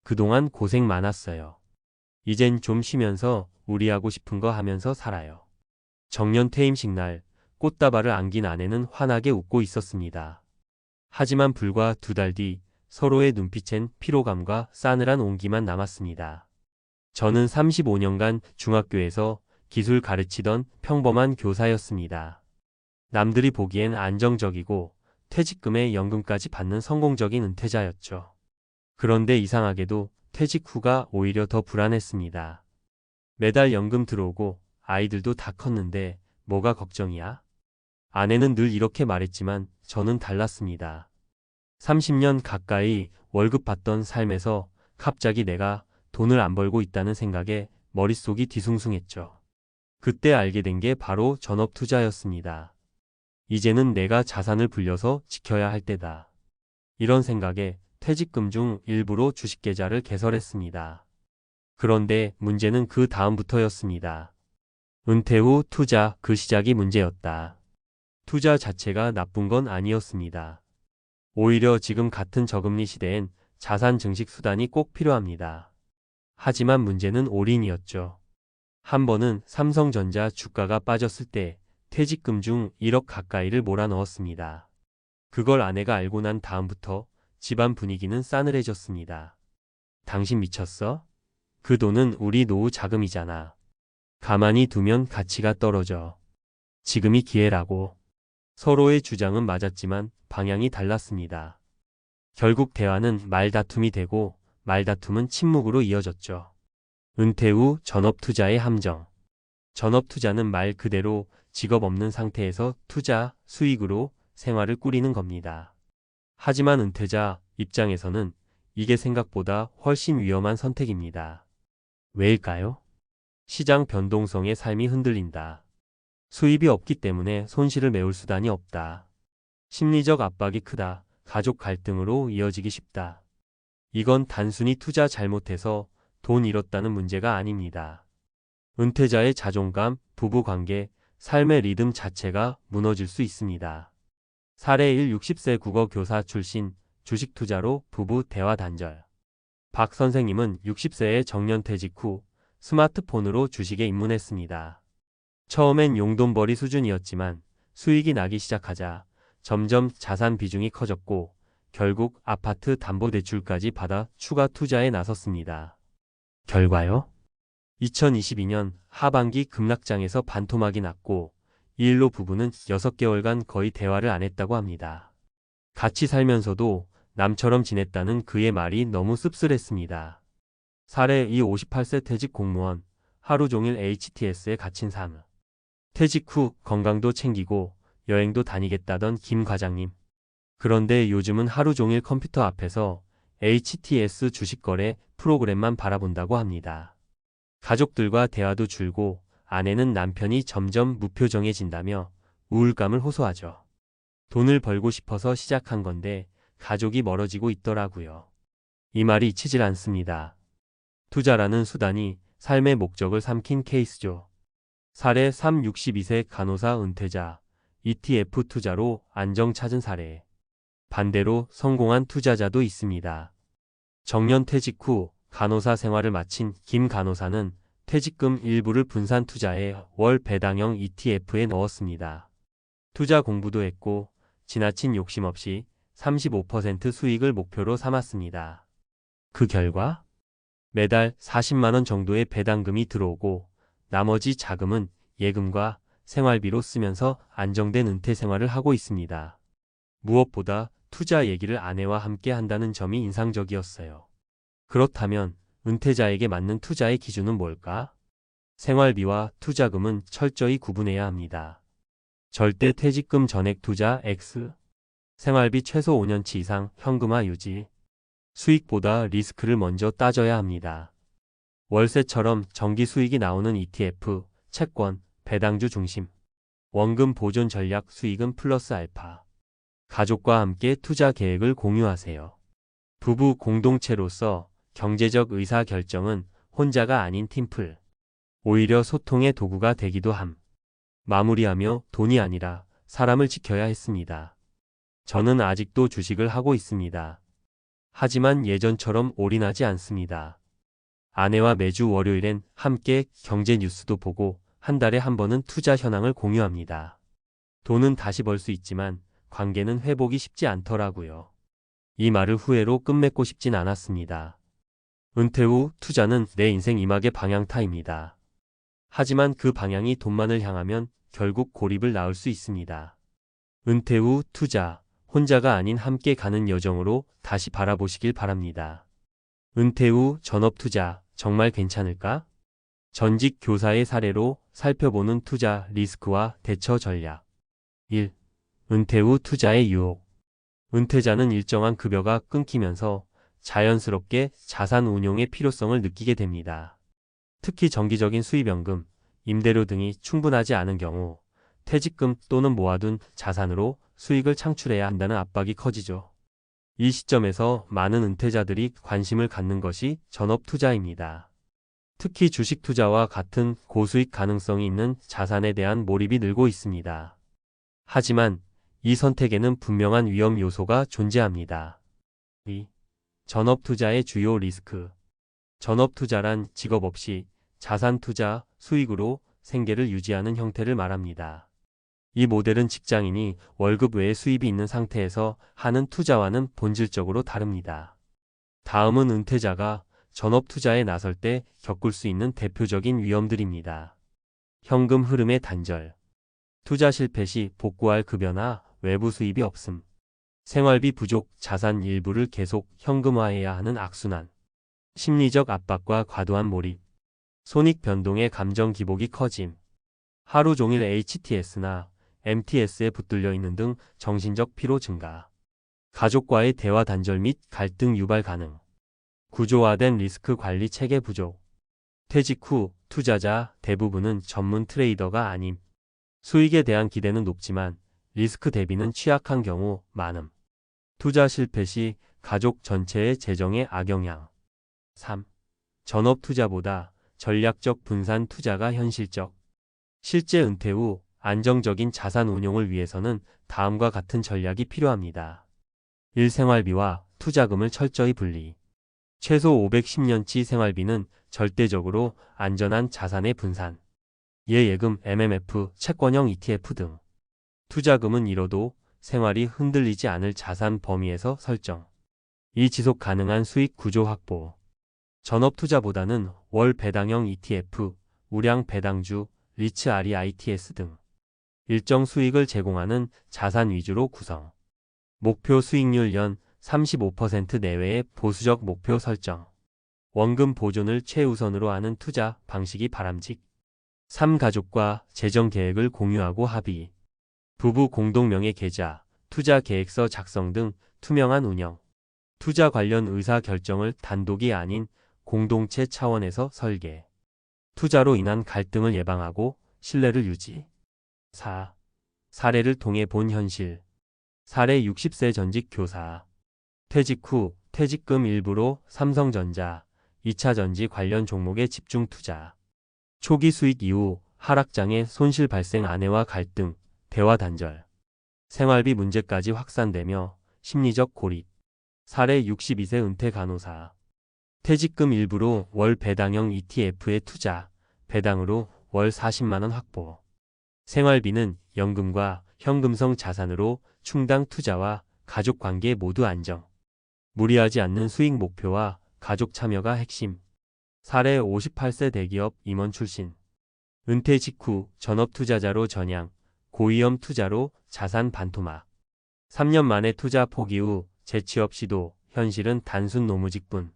그동안 고생 많았어요. 이젠 좀 쉬면서 우리 하고 싶은 거 하면서 살아요. 정년 퇴임식 날 꽃다발을 안긴 아내는 환하게 웃고 있었습니다. 하지만 불과 2달 뒤 서로의 눈빛엔 피로감과 싸늘한 온기만 남았습니다. 저는 35년간 중학교에서 기술 가르치던 평범한 교사였습니다. 남들이 보기엔 안정적이고 퇴직금에 연금까지 받는 성공적인 은퇴자였죠. 그런데 이상하게도 퇴직 후가 오히려 더 불안했습니다. 매달 연금 들어오고 아이들도 다 컸는데 뭐가 걱정이야? 아내는 늘 이렇게 말했지만 저는 달랐습니다. 30년 가까이 월급 받던 삶에서 갑자기 내가 돈을 안 벌고 있다는 생각에 머릿속이 뒤숭숭했죠. 그때 알게 된 게 바로 전업 투자였습니다. 이제는 내가 자산을 불려서 지켜야 할 때다. 이런 생각에 퇴직금 중 일부로 주식 계좌를 개설했습니다. 그런데 문제는 그 다음부터였습니다. 은퇴 후 투자 그 시작이 문제였다. 투자 자체가 나쁜 건 아니었습니다. 오히려 지금 같은 저금리 시대엔 자산 증식 수단이 꼭 필요합니다. 하지만 문제는 올인이었죠. 한 번은 삼성전자 주가가 빠졌을 때 퇴직금 중 1억 가까이를 몰아넣었습니다. 그걸 아내가 알고 난 다음부터 집안 분위기는 싸늘해졌습니다. 당신 미쳤어? 그 돈은 우리 노후 자금이잖아. 가만히 두면 가치가 떨어져. 지금이 기회라고. 서로의 주장은 맞았지만 방향이 달랐습니다. 결국 대화는 말다툼이 되고 말다툼은 침묵으로 이어졌죠. 은퇴 후 전업투자의 함정. 전업투자는 말 그대로 직업 없는 상태에서 투자, 수익으로 생활을 꾸리는 겁니다. 하지만 은퇴자 입장에서는 이게 생각보다 훨씬 위험한 선택입니다. 왜일까요? 시장 변동성에 삶이 흔들린다. 수입이 없기 때문에 손실을 메울 수단이 없다. 심리적 압박이 크다. 가족 갈등으로 이어지기 쉽다. 이건 단순히 투자 잘못해서 돈 잃었다는 문제가 아닙니다. 은퇴자의 자존감, 부부관계, 삶의 리듬 자체가 무너질 수 있습니다. 사례 1. 60세 국어교사 출신, 주식 투자로 부부 대화 단절. 박 선생님은 60세의 정년퇴직 후 스마트폰으로 주식에 입문했습니다. 처음엔 용돈벌이 수준이었지만 수익이 나기 시작하자 점점 자산 비중이 커졌고 결국 아파트 담보대출까지 받아 추가 투자에 나섰습니다. 결과요? 2022년 하반기 급락장에서 반토막이 났고 이 일로 부부는 6개월간 거의 대화를 안 했다고 합니다. 같이 살면서도 남처럼 지냈다는 그의 말이 너무 씁쓸했습니다. 사례 2. 58세 퇴직 공무원, 하루 종일 HTS에 갇힌 삶. 퇴직 후 건강도 챙기고 여행도 다니겠다던 김 과장님. 그런데 요즘은 하루 종일 컴퓨터 앞에서 HTS 주식거래 프로그램만 바라본다고 합니다. 가족들과 대화도 줄고 아내는 남편이 점점 무표정해진다며 우울감을 호소하죠. 돈을 벌고 싶어서 시작한 건데 가족이 멀어지고 있더라고요. 이 말이 잊히질 않습니다. 투자라는 수단이 삶의 목적을 삼킨 케이스죠. 사례 3. 62세 간호사 은퇴자, ETF 투자로 안정 찾은 사례. 반대로 성공한 투자자도 있습니다. 정년 퇴직 후 간호사 생활을 마친 김 간호사는 퇴직금 일부를 분산 투자해 월 배당형 ETF에 넣었습니다. 투자 공부도 했고 지나친 욕심 없이 35% 수익을 목표로 삼았습니다. 그 결과 매달 40만 원 정도의 배당금이 들어오고 나머지 자금은 예금과 생활비로 쓰면서 안정된 은퇴 생활을 하고 있습니다. 무엇보다 투자 얘기를 아내와 함께 한다는 점이 인상적이었어요. 그렇다면 은퇴자에게 맞는 투자의 기준은 뭘까? 생활비와 투자금은 철저히 구분해야 합니다. 절대 퇴직금 전액 투자 X. 생활비 최소 5년치 이상 현금화 유지. 수익보다 리스크를 먼저 따져야 합니다. 월세처럼 정기 수익이 나오는 ETF, 채권, 배당주 중심. 원금 보존 전략 수익은 플러스 알파. 가족과 함께 투자 계획을 공유하세요. 부부 공동체로서 경제적 의사 결정은 혼자가 아닌 팀플. 오히려 소통의 도구가 되기도 함. 마무리하며 돈이 아니라 사람을 지켜야 했습니다. 저는 아직도 주식을 하고 있습니다. 하지만 예전처럼 올인하지 않습니다. 아내와 매주 월요일엔 함께 경제 뉴스도 보고 한 달에 한 번은 투자 현황을 공유합니다. 돈은 다시 벌 수 있지만 관계는 회복이 쉽지 않더라고요. 이 말을 후회로 끝맺고 싶진 않았습니다. 은퇴 후 투자는 내 인생 이막의 방향타입니다. 하지만 그 방향이 돈만을 향하면 결국 고립을 낳을 수 있습니다. 은퇴 후 투자, 혼자가 아닌 함께 가는 여정으로 다시 바라보시길 바랍니다. 은퇴 후 전업 투자, 정말 괜찮을까? 전직 교사의 사례로 살펴보는 투자 리스크와 대처 전략. 1. 은퇴 후 투자의 유혹. 은퇴자는 일정한 급여가 끊기면서 자연스럽게 자산 운용의 필요성을 느끼게 됩니다. 특히 정기적인 수입연금, 임대료 등이 충분하지 않은 경우 퇴직금 또는 모아둔 자산으로 수익을 창출해야 한다는 압박이 커지죠. 이 시점에서 많은 은퇴자들이 관심을 갖는 것이 전업 투자입니다. 특히 주식 투자와 같은 고수익 가능성이 있는 자산에 대한 몰입이 늘고 있습니다. 하지만 이 선택에는 분명한 위험 요소가 존재합니다. 2. 전업 투자의 주요 리스크. 전업 투자란 직업 없이 자산 투자, 수익으로 생계를 유지하는 형태를 말합니다. 이 모델은 직장인이 월급 외에 수입이 있는 상태에서 하는 투자와는 본질적으로 다릅니다. 다음은 은퇴자가 전업 투자에 나설 때 겪을 수 있는 대표적인 위험들입니다. 현금 흐름의 단절. 투자 실패 시 복구할 급여나 외부 수입이 없음. 생활비 부족, 자산 일부를 계속 현금화해야 하는 악순환. 심리적 압박과 과도한 몰입. 손익 변동의 감정 기복이 커짐. 하루 종일 HTS나 MTS에 붙들려 있는 등 정신적 피로 증가. 가족과의 대화 단절 및 갈등 유발 가능. 구조화된 리스크 관리 체계 부족. 퇴직 후 투자자 대부분은 전문 트레이더가 아님. 수익에 대한 기대는 높지만 리스크 대비는 취약한 경우 많음. 투자 실패 시 가족 전체의 재정에 악영향. 3. 전업 투자보다 전략적 분산 투자가 현실적. 실제 은퇴 후 안정적인 자산 운용을 위해서는 다음과 같은 전략이 필요합니다. 1. 생활비와 투자금을 철저히 분리. 최소 510년치 생활비는 절대적으로 안전한 자산의 분산. 예금, MMF, 채권형 ETF 등. 투자금은 잃어도 생활이 흔들리지 않을 자산 범위에서 설정. 이 지속 가능한 수익 구조 확보. 전업 투자보다는 월 배당형 ETF, 우량 배당주, 리츠 REITs 등. 일정 수익을 제공하는 자산 위주로 구성. 목표 수익률 연 35% 내외의 보수적 목표 설정. 원금 보존을 최우선으로 하는 투자 방식이 바람직. 3. 가족과 재정 계획을 공유하고 합의. 부부 공동 명의 계좌, 투자 계획서 작성 등 투명한 운영. 투자 관련 의사 결정을 단독이 아닌 공동체 차원에서 설계. 투자로 인한 갈등을 예방하고 신뢰를 유지. 4. 사례를 통해 본 현실. 사례 60세 전직 교사. 퇴직 후 퇴직금 일부로 삼성전자, 2차 전지 관련 종목에 집중 투자. 초기 수익 이후 하락장에 손실 발생 아내와 갈등, 대화 단절. 생활비 문제까지 확산되며 심리적 고립. 사례 62세 은퇴 간호사. 퇴직금 일부로 월 배당형 ETF에 투자, 배당으로 월 40만원 확보. 생활비는 연금과 현금성 자산으로 충당 투자와 가족 관계 모두 안정. 무리하지 않는 수익 목표와 가족 참여가 핵심. 사례 58세 대기업 임원 출신. 은퇴 직후 전업 투자자로 전향, 고위험 투자로 자산 반토막. 3년 만에 투자 포기 후 재취업 시도, 현실은 단순 노무직분.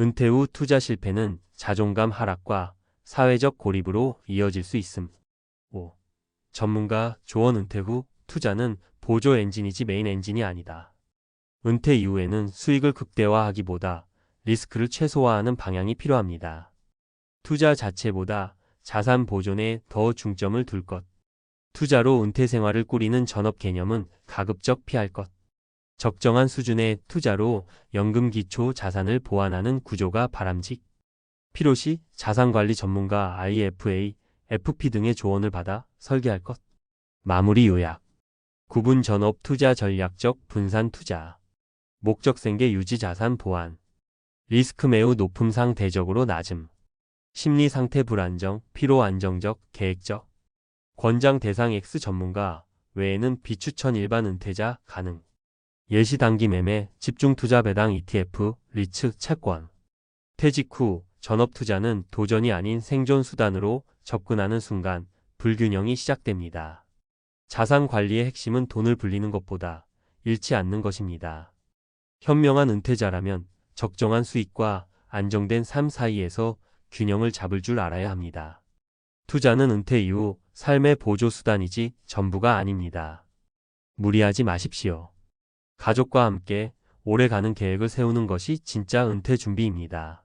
은퇴 후 투자 실패는 자존감 하락과 사회적 고립으로 이어질 수 있음. 5. 전문가 조언. 은퇴 후 투자는 보조 엔진이지 메인 엔진이 아니다. 은퇴 이후에는 수익을 극대화하기보다 리스크를 최소화하는 방향이 필요합니다. 투자 자체보다 자산 보존에 더 중점을 둘 것. 투자로 은퇴 생활을 꾸리는 전업 개념은 가급적 피할 것. 적정한 수준의 투자로 연금 기초 자산을 보완하는 구조가 바람직. 필요시 자산관리 전문가 IFA, FP 등의 조언을 받아 설계할 것. 마무리 요약. 구분 전업 투자 전략적 분산 투자. 목적 생계 유지 자산 보완. 리스크 매우 높음 상대적으로 낮음. 심리 상태 불안정, 피로 안정적, 계획적. 권장 대상 X 전문가 외에는 비추천 일반 은퇴자 가능. 예시 단기 매매, 집중 투자 배당 ETF, 리츠, 채권. 퇴직 후 전업 투자는 도전이 아닌 생존 수단으로 접근하는 순간 불균형이 시작됩니다. 자산 관리의 핵심은 돈을 불리는 것보다 잃지 않는 것입니다. 현명한 은퇴자라면 적정한 수익과 안정된 삶 사이에서 균형을 잡을 줄 알아야 합니다. 투자는 은퇴 이후 삶의 보조 수단이지 전부가 아닙니다. 무리하지 마십시오. 가족과 함께 오래가는 계획을 세우는 것이 진짜 은퇴 준비입니다.